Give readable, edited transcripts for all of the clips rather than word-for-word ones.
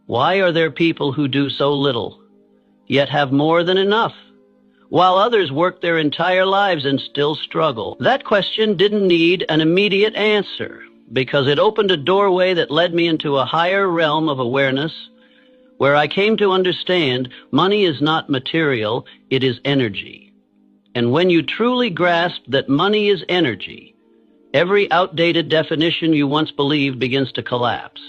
Why are there people who do so little, yet have more than enough, while others work their entire lives and still struggle? That question didn't need an immediate answer, because it opened a doorway that led me into a higher realm of awareness, where I came to understand money is not material, it is energy. And when you truly grasp that money is energy, every outdated definition you once believed begins to collapse.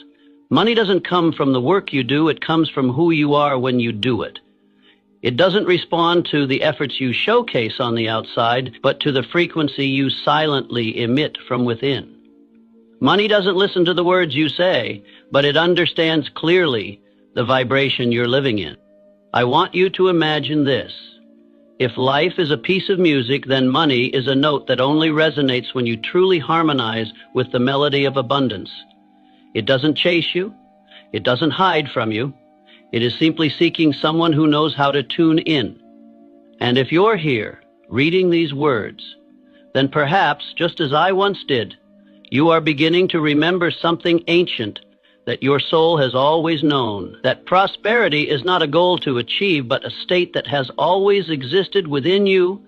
Money doesn't come from the work you do, it comes from who you are when you do it. It doesn't respond to the efforts you showcase on the outside, but to the frequency you silently emit from within. Money doesn't listen to the words you say, but it understands clearly the vibration you're living in. I want you to imagine this. If life is a piece of music, then money is a note that only resonates when you truly harmonize with the melody of abundance. It doesn't chase you. It doesn't hide from you. It is simply seeking someone who knows how to tune in. And if you're here reading these words, then perhaps, just as I once did, you are beginning to remember something ancient that your soul has always known, that prosperity is not a goal to achieve, but a state that has always existed within you.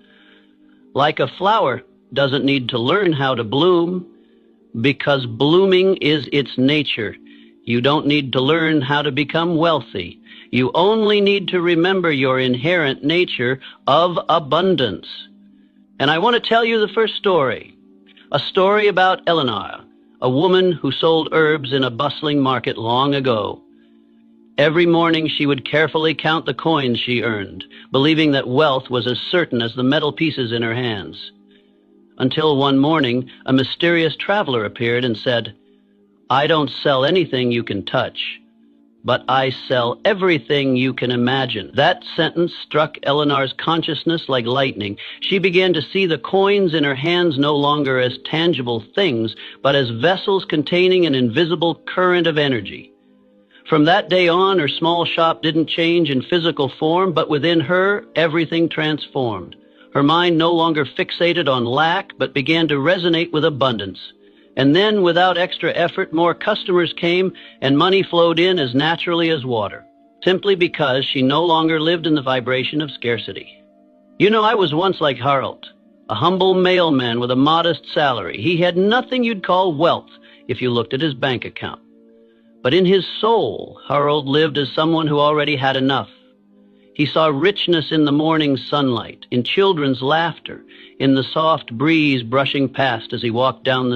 Like a flower doesn't need to learn how to bloom, because blooming is its nature. You don't need to learn how to become wealthy. You only need to remember your inherent nature of abundance. And I want to tell you the first story, a story about Eleanor, a woman who sold herbs in a bustling market long ago. Every morning she would carefully count the coins she earned, believing that wealth was as certain as the metal pieces in her hands. Until one morning, a mysterious traveler appeared and said, "I don't sell anything you can touch, but I sell everything you can imagine." That sentence struck Eleanor's consciousness like lightning. She began to see the coins in her hands no longer as tangible things, but as vessels containing an invisible current of energy. From that day on, her small shop didn't change in physical form, but within her, everything transformed. Her mind no longer fixated on lack, but began to resonate with abundance. And then, without extra effort, more customers came and money flowed in as naturally as water, simply because she no longer lived in the vibration of scarcity. You know, I was once like Harold, a humble mailman with a modest salary. He had nothing you'd call wealth if you looked at his bank account. But in his soul, Harold lived as someone who already had enough. He saw richness in the morning sunlight, in children's laughter, in the soft breeze brushing past as he walked down the